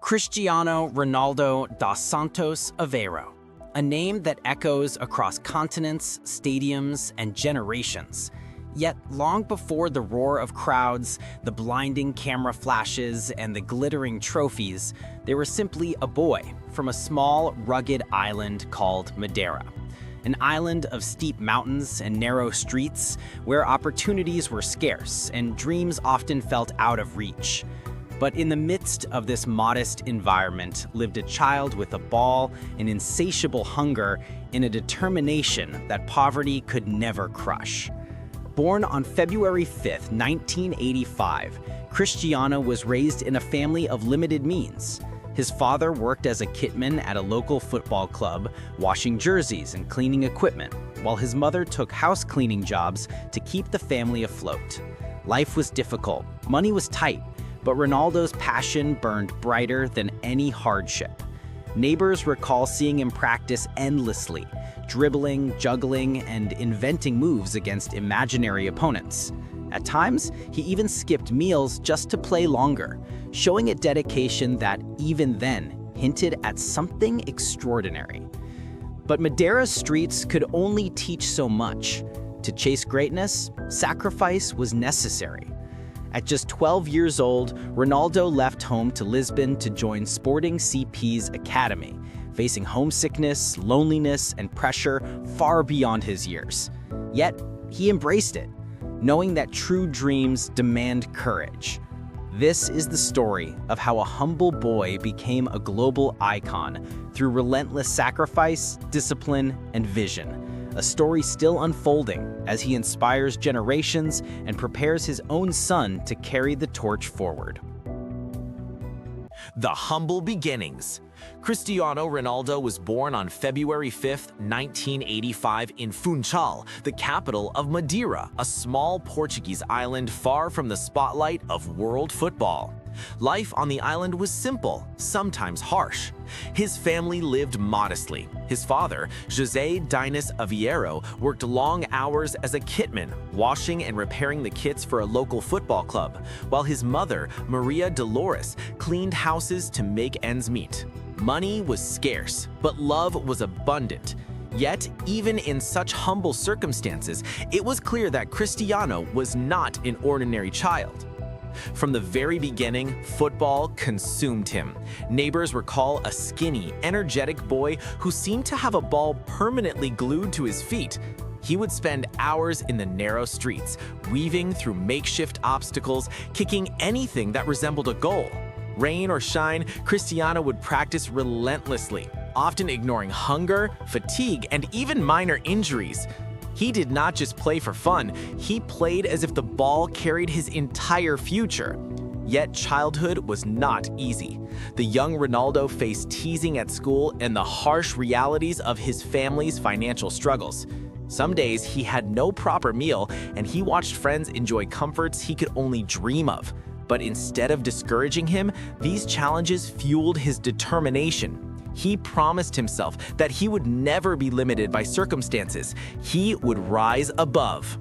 Cristiano Ronaldo dos Santos Aveiro, a name that echoes across continents, stadiums, and generations. Yet long before the roar of crowds, the blinding camera flashes, and the glittering trophies, they were simply a boy from a small, rugged island called Madeira. An island of steep mountains and narrow streets where opportunities were scarce and dreams often felt out of reach. But in the midst of this modest environment lived a child with a ball, an insatiable hunger, and a determination that poverty could never crush. Born on February 5, 1985, Cristiano was raised in a family of limited means. His father worked as a kitman at a local football club, washing jerseys and cleaning equipment, while his mother took house cleaning jobs to keep the family afloat. Life was difficult, money was tight, but Ronaldo's passion burned brighter than any hardship. Neighbors recall seeing him practice endlessly, dribbling, juggling, and inventing moves against imaginary opponents. At times, he even skipped meals just to play longer, showing a dedication that, even then, hinted at something extraordinary. But Madeira's streets could only teach so much. To chase greatness, sacrifice was necessary. At just 12 years old, Ronaldo left home to Lisbon to join Sporting CP's academy, facing homesickness, loneliness, and pressure far beyond his years. Yet, he embraced it, knowing that true dreams demand courage. This is the story of how a humble boy became a global icon through relentless sacrifice, discipline, and vision. A story still unfolding as he inspires generations and prepares his own son to carry the torch forward. The humble beginnings. Cristiano Ronaldo was born on February 5, 1985 in Funchal, the capital of Madeira, a small Portuguese island far from the spotlight of world football. Life on the island was simple, sometimes harsh. His family lived modestly. His father, José Dinis Aveiro, worked long hours as a kitman, washing and repairing the kits for a local football club, while his mother, Maria Dolores, cleaned houses to make ends meet. Money was scarce, but love was abundant. Yet, even in such humble circumstances, it was clear that Cristiano was not an ordinary child. From the very beginning, football consumed him. Neighbors recall a skinny, energetic boy who seemed to have a ball permanently glued to his feet. He would spend hours in the narrow streets, weaving through makeshift obstacles, kicking anything that resembled a goal. Rain or shine, Cristiano would practice relentlessly, often ignoring hunger, fatigue, and even minor injuries. He did not just play for fun, he played as if the ball carried his entire future. Yet childhood was not easy. The young Ronaldo faced teasing at school and the harsh realities of his family's financial struggles. Some days he had no proper meal and he watched friends enjoy comforts he could only dream of. But instead of discouraging him, these challenges fueled his determination. He promised himself that he would never be limited by circumstances. He would rise above.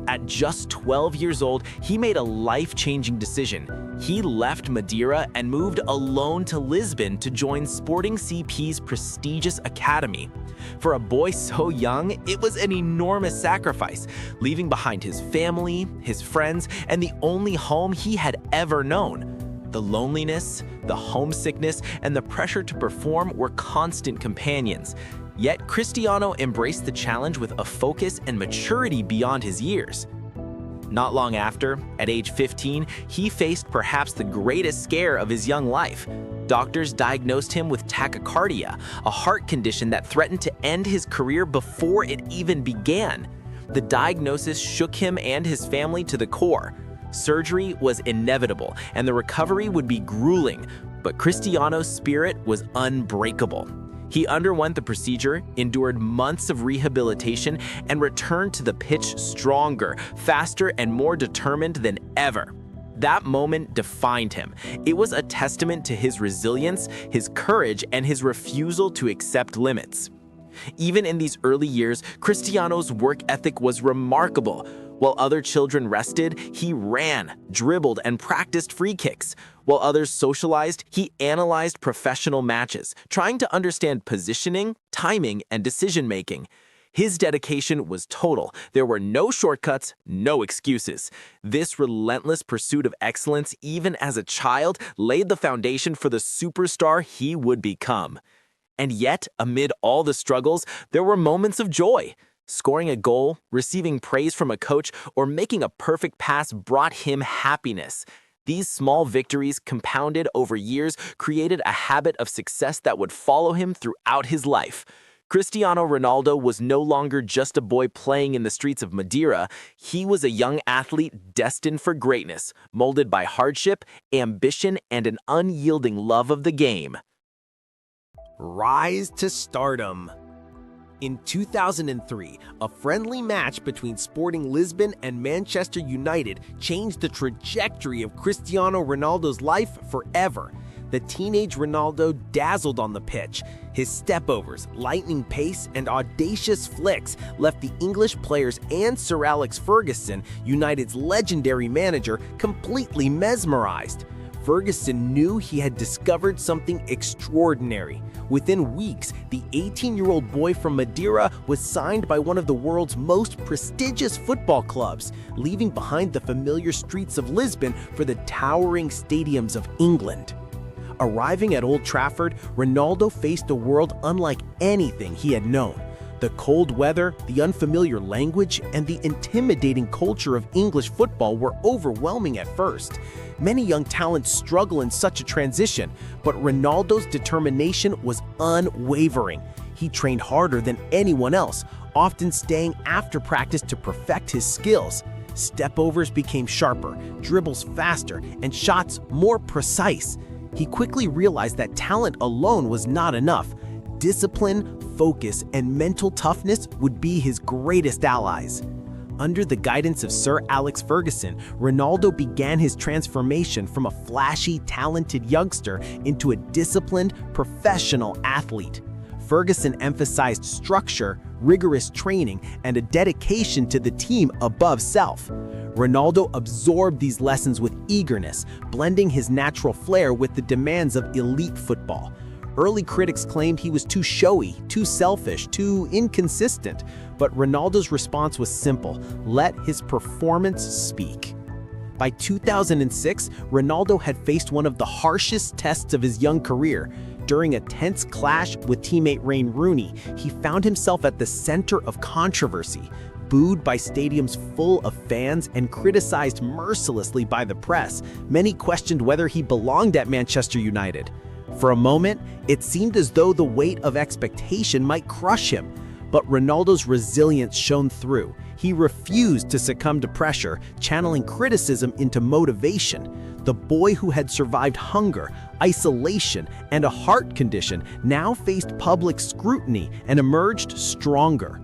At just 12 years old, he made a life-changing decision. He left Madeira and moved alone to Lisbon to join Sporting CP's prestigious academy. For a boy so young, it was an enormous sacrifice, leaving behind his family, his friends, and the only home he had ever known. The loneliness, the homesickness, and the pressure to perform were constant companions. Yet Cristiano embraced the challenge with a focus and maturity beyond his years. Not long after, at age 15, he faced perhaps the greatest scare of his young life. Doctors diagnosed him with tachycardia, a heart condition that threatened to end his career before it even began. The diagnosis shook him and his family to the core. Surgery was inevitable, and the recovery would be grueling, but Cristiano's spirit was unbreakable. He underwent the procedure, endured months of rehabilitation, and returned to the pitch stronger, faster, and more determined than ever. That moment defined him. It was a testament to his resilience, his courage, and his refusal to accept limits. Even in these early years, Cristiano's work ethic was remarkable. While other children rested, he ran, dribbled, and practiced free kicks. While others socialized, he analyzed professional matches, trying to understand positioning, timing, and decision-making. His dedication was total. There were no shortcuts, no excuses. This relentless pursuit of excellence, even as a child, laid the foundation for the superstar he would become. And yet, amid all the struggles, there were moments of joy. Scoring a goal, receiving praise from a coach, or making a perfect pass brought him happiness. These small victories, compounded over years, created a habit of success that would follow him throughout his life. Cristiano Ronaldo was no longer just a boy playing in the streets of Madeira. He was a young athlete destined for greatness, molded by hardship, ambition, and an unyielding love of the game. Rise to stardom. In 2003, a friendly match between Sporting Lisbon and Manchester United changed the trajectory of Cristiano Ronaldo's life forever. The teenage Ronaldo dazzled on the pitch. His stepovers, lightning pace, and audacious flicks left the English players and Sir Alex Ferguson, United's legendary manager, completely mesmerized. Ferguson knew he had discovered something extraordinary. Within weeks, the 18-year-old boy from Madeira was signed by one of the world's most prestigious football clubs, leaving behind the familiar streets of Lisbon for the towering stadiums of England. Arriving at Old Trafford, Ronaldo faced a world unlike anything he had known. The cold weather, the unfamiliar language, and the intimidating culture of English football were overwhelming at first. Many young talents struggle in such a transition, but Ronaldo's determination was unwavering. He trained harder than anyone else, often staying after practice to perfect his skills. Stepovers became sharper, dribbles faster, and shots more precise. He quickly realized that talent alone was not enough. Discipline, focus, and mental toughness would be his greatest allies. Under the guidance of Sir Alex Ferguson, Ronaldo began his transformation from a flashy, talented youngster into a disciplined, professional athlete. Ferguson emphasized structure, rigorous training, and a dedication to the team above self. Ronaldo absorbed these lessons with eagerness, blending his natural flair with the demands of elite football. Early critics claimed he was too showy, too selfish, too inconsistent, but Ronaldo's response was simple: let his performance speak. By 2006, Ronaldo had faced one of the harshest tests of his young career. During a tense clash with teammate Wayne Rooney, he found himself at the center of controversy. Booed by stadiums full of fans and criticized mercilessly by the press, many questioned whether he belonged at Manchester United. For a moment, it seemed as though the weight of expectation might crush him, but Ronaldo's resilience shone through. He refused to succumb to pressure, channeling criticism into motivation. The boy who had survived hunger, isolation, and a heart condition now faced public scrutiny and emerged stronger.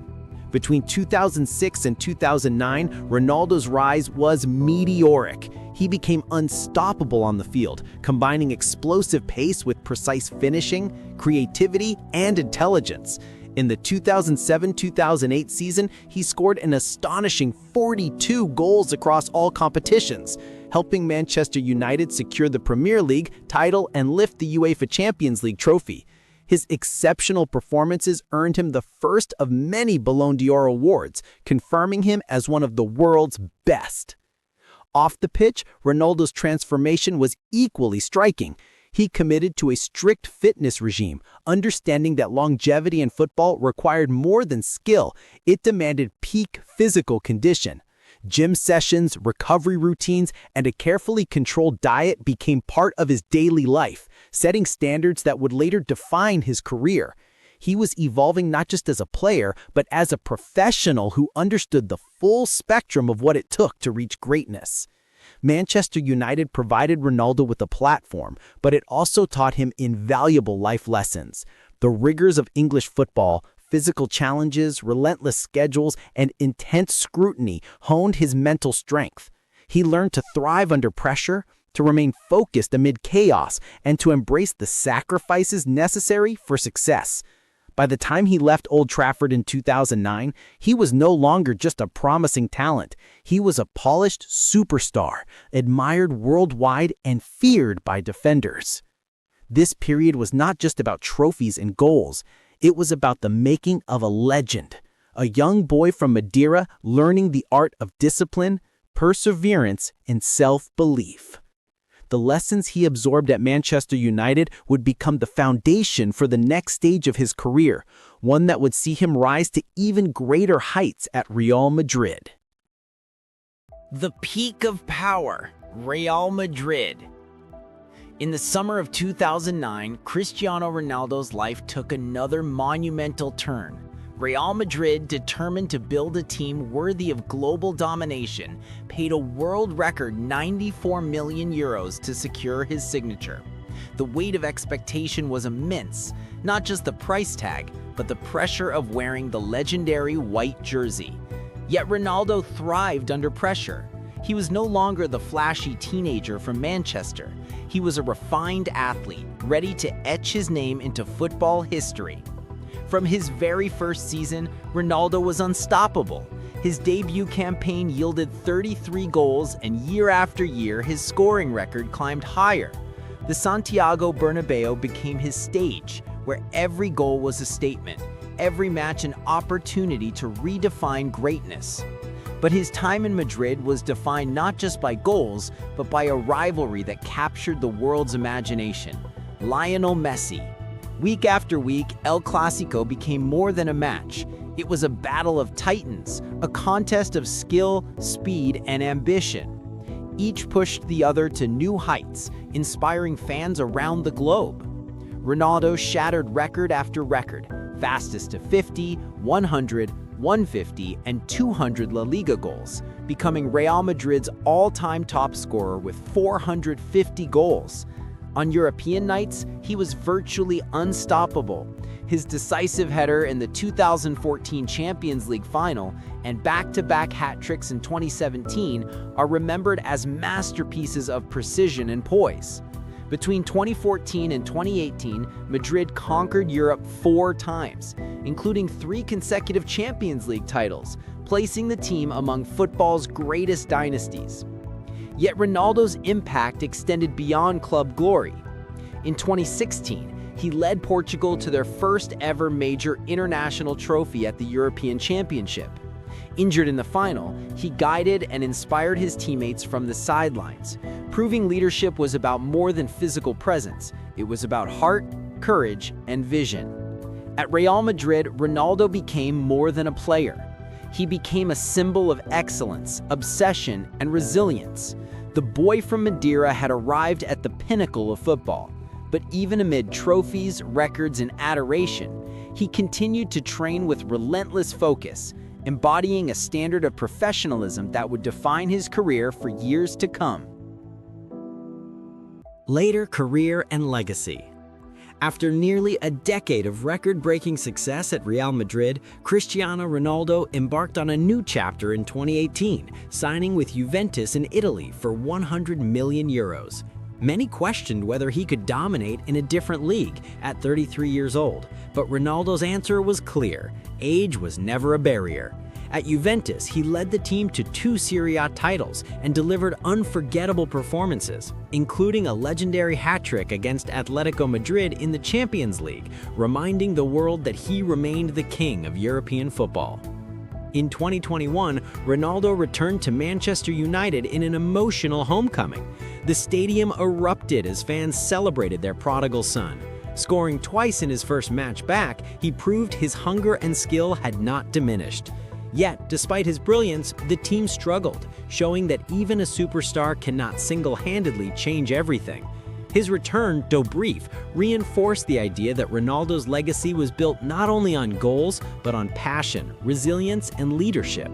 Between 2006 and 2009, Ronaldo's rise was meteoric. He became unstoppable on the field, combining explosive pace with precise finishing, creativity, and intelligence. In the 2007-2008 season, he scored an astonishing 42 goals across all competitions, helping Manchester United secure the Premier League title and lift the UEFA Champions League trophy. His exceptional performances earned him the first of many Ballon d'Or awards, confirming him as one of the world's best. Off the pitch, Ronaldo's transformation was equally striking. He committed to a strict fitness regime, understanding that longevity in football required more than skill. It demanded peak physical condition. Gym sessions, recovery routines, and a carefully controlled diet became part of his daily life, setting standards that would later define his career. He was evolving not just as a player, but as a professional who understood the full spectrum of what it took to reach greatness. Manchester United provided Ronaldo with a platform, but it also taught him invaluable life lessons. The rigors of English football, physical challenges, relentless schedules, and intense scrutiny honed his mental strength. He learned to thrive under pressure, to remain focused amid chaos, and to embrace the sacrifices necessary for success. By the time he left Old Trafford in 2009, he was no longer just a promising talent. He was a polished superstar, admired worldwide and feared by defenders. This period was not just about trophies and goals. It was about the making of a legend. A young boy from Madeira learning the art of discipline, perseverance, and self-belief. The lessons he absorbed at Manchester United would become the foundation for the next stage of his career, one that would see him rise to even greater heights at Real Madrid. The peak of power, Real Madrid. In the summer of 2009, Cristiano Ronaldo's life took another monumental turn. Real Madrid, determined to build a team worthy of global domination, paid a world record 94 million euros to secure his signature. The weight of expectation was immense, not just the price tag, but the pressure of wearing the legendary white jersey. Yet Ronaldo thrived under pressure. He was no longer the flashy teenager from Manchester. He was a refined athlete, ready to etch his name into football history. From his very first season, Ronaldo was unstoppable. His debut campaign yielded 33 goals, and year after year, his scoring record climbed higher. The Santiago Bernabeu became his stage, where every goal was a statement, every match an opportunity to redefine greatness. But his time in Madrid was defined not just by goals, but by a rivalry that captured the world's imagination: Lionel Messi. Week after week, El Clasico became more than a match. It was a battle of titans, a contest of skill, speed, and ambition. Each pushed the other to new heights, inspiring fans around the globe. Ronaldo shattered record after record, fastest to 50, 100, 150, and 200 La Liga goals, becoming Real Madrid's all-time top scorer with 450 goals. On European nights, he was virtually unstoppable. His decisive header in the 2014 Champions League final and back-to-back hat tricks in 2017 are remembered as masterpieces of precision and poise. Between 2014 and 2018, Madrid conquered Europe 4 times, including 3 consecutive Champions League titles, placing the team among football's greatest dynasties. Yet Ronaldo's impact extended beyond club glory. In 2016, he led Portugal to their first ever major international trophy at the European Championship. Injured in the final, he guided and inspired his teammates from the sidelines, proving leadership was about more than physical presence. It was about heart, courage, and vision. At Real Madrid, Ronaldo became more than a player. He became a symbol of excellence, obsession, and resilience. The boy from Madeira had arrived at the pinnacle of football, but even amid trophies, records, and adoration, he continued to train with relentless focus, embodying a standard of professionalism that would define his career for years to come. Later career and legacy. After nearly a decade of record-breaking success at Real Madrid, Cristiano Ronaldo embarked on a new chapter in 2018, signing with Juventus in Italy for 100 million euros. Many questioned whether he could dominate in a different league at 33 years old, but Ronaldo's answer was clear: age was never a barrier. At Juventus, he led the team to 2 Serie A titles and delivered unforgettable performances, including a legendary hat-trick against Atletico Madrid in the Champions League, reminding the world that he remained the king of European football. In 2021, Ronaldo returned to Manchester United in an emotional homecoming. The stadium erupted as fans celebrated their prodigal son. Scoring twice in his first match back, he proved his hunger and skill had not diminished. Yet, despite his brilliance, the team struggled, showing that even a superstar cannot single-handedly change everything. His return, though brief, reinforced the idea that Ronaldo's legacy was built not only on goals, but on passion, resilience, and leadership.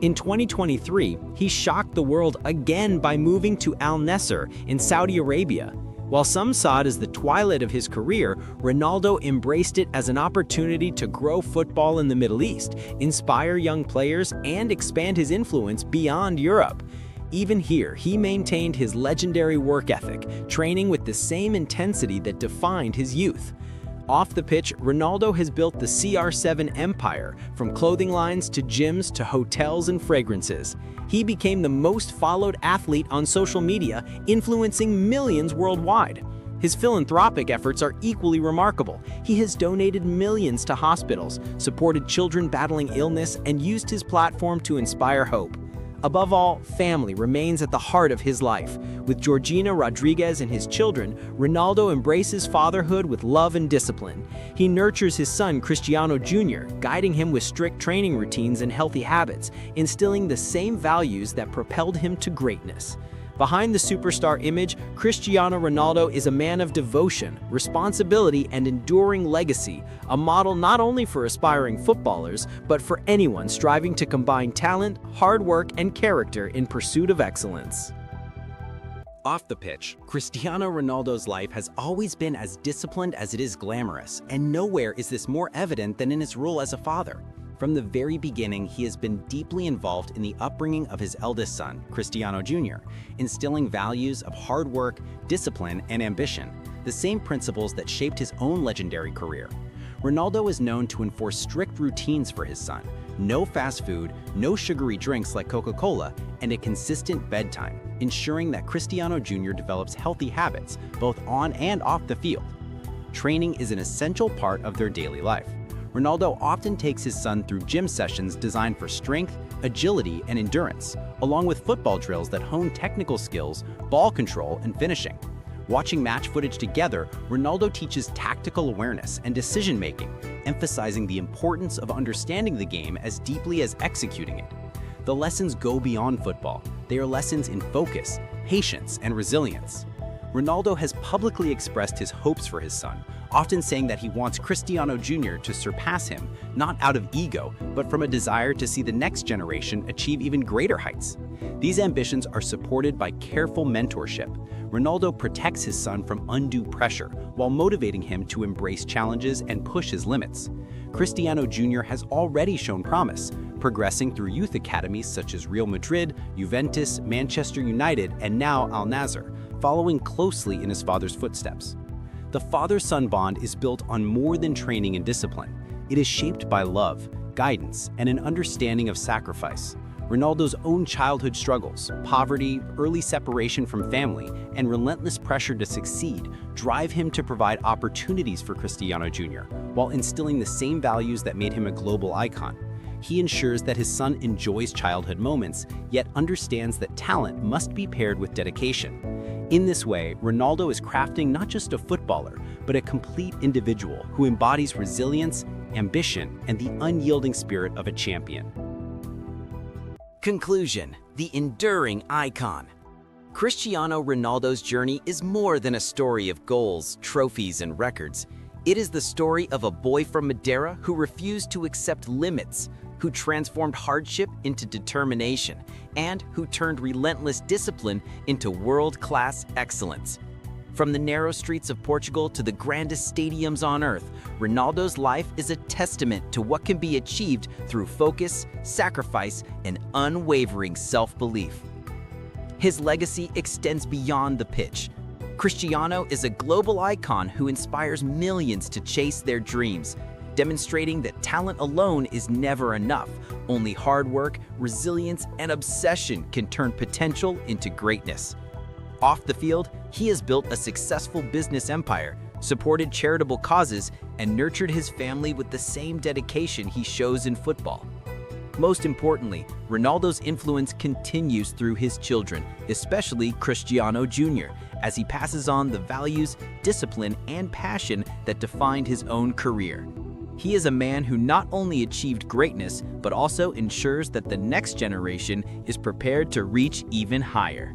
In 2023, he shocked the world again by moving to Al Nassr in Saudi Arabia. While some saw it as the twilight of his career, Ronaldo embraced it as an opportunity to grow football in the Middle East, inspire young players, and expand his influence beyond Europe. Even here, he maintained his legendary work ethic, training with the same intensity that defined his youth. Off the pitch, Ronaldo has built the CR7 empire, from clothing lines to gyms to hotels and fragrances. He became the most followed athlete on social media, influencing millions worldwide. His philanthropic efforts are equally remarkable. He has donated millions to hospitals, supported children battling illness, and used his platform to inspire hope. Above all, family remains at the heart of his life. With Georgina Rodriguez and his children, Ronaldo embraces fatherhood with love and discipline. He nurtures his son Cristiano Jr., guiding him with strict training routines and healthy habits, instilling the same values that propelled him to greatness. Behind the superstar image, Cristiano Ronaldo is a man of devotion, responsibility, and enduring legacy, a model not only for aspiring footballers, but for anyone striving to combine talent, hard work, and character in pursuit of excellence. Off the pitch, Cristiano Ronaldo's life has always been as disciplined as it is glamorous, and nowhere is this more evident than in his role as a father. From the very beginning, he has been deeply involved in the upbringing of his eldest son, Cristiano Jr., instilling values of hard work, discipline, and ambition, the same principles that shaped his own legendary career. Ronaldo is known to enforce strict routines for his son: no fast food, no sugary drinks like Coca-Cola, and a consistent bedtime, ensuring that Cristiano Jr. develops healthy habits both on and off the field. Training is an essential part of their daily life. Ronaldo often takes his son through gym sessions designed for strength, agility, and endurance, along with football drills that hone technical skills, ball control, and finishing. Watching match footage together, Ronaldo teaches tactical awareness and decision-making, emphasizing the importance of understanding the game as deeply as executing it. The lessons go beyond football. They are lessons in focus, patience, and resilience. Ronaldo has publicly expressed his hopes for his son, often saying that he wants Cristiano Jr. to surpass him, not out of ego, but from a desire to see the next generation achieve even greater heights. These ambitions are supported by careful mentorship. Ronaldo protects his son from undue pressure while motivating him to embrace challenges and push his limits. Cristiano Jr. has already shown promise, progressing through youth academies such as Real Madrid, Juventus, Manchester United, and now Al Nassr, following closely in his father's footsteps. The father-son bond is built on more than training and discipline. It is shaped by love, guidance, and an understanding of sacrifice. Ronaldo's own childhood struggles, poverty, early separation from family, and relentless pressure to succeed drive him to provide opportunities for Cristiano Jr., while instilling the same values that made him a global icon. He ensures that his son enjoys childhood moments, yet understands that talent must be paired with dedication. In this way, Ronaldo is crafting not just a footballer, but a complete individual who embodies resilience, ambition, and the unyielding spirit of a champion. Conclusion: the enduring icon. Cristiano Ronaldo's journey is more than a story of goals, trophies, and records. It is the story of a boy from Madeira who refused to accept limits, who transformed hardship into determination, and who turned relentless discipline into world-class excellence. From the narrow streets of Portugal to the grandest stadiums on earth, Ronaldo's life is a testament to what can be achieved through focus, sacrifice, and unwavering self-belief. His legacy extends beyond the pitch. Cristiano is a global icon who inspires millions to chase their dreams, demonstrating that talent alone is never enough. Only hard work, resilience, and obsession can turn potential into greatness. Off the field, he has built a successful business empire, supported charitable causes, and nurtured his family with the same dedication he shows in football. Most importantly, Ronaldo's influence continues through his children, especially Cristiano Jr., as he passes on the values, discipline, and passion that defined his own career. He is a man who not only achieved greatness, but also ensures that the next generation is prepared to reach even higher.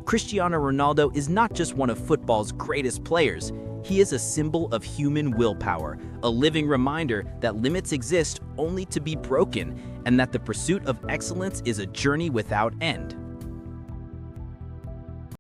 Cristiano Ronaldo is not just one of football's greatest players. He is a symbol of human willpower, a living reminder that limits exist only to be broken, and that the pursuit of excellence is a journey without end.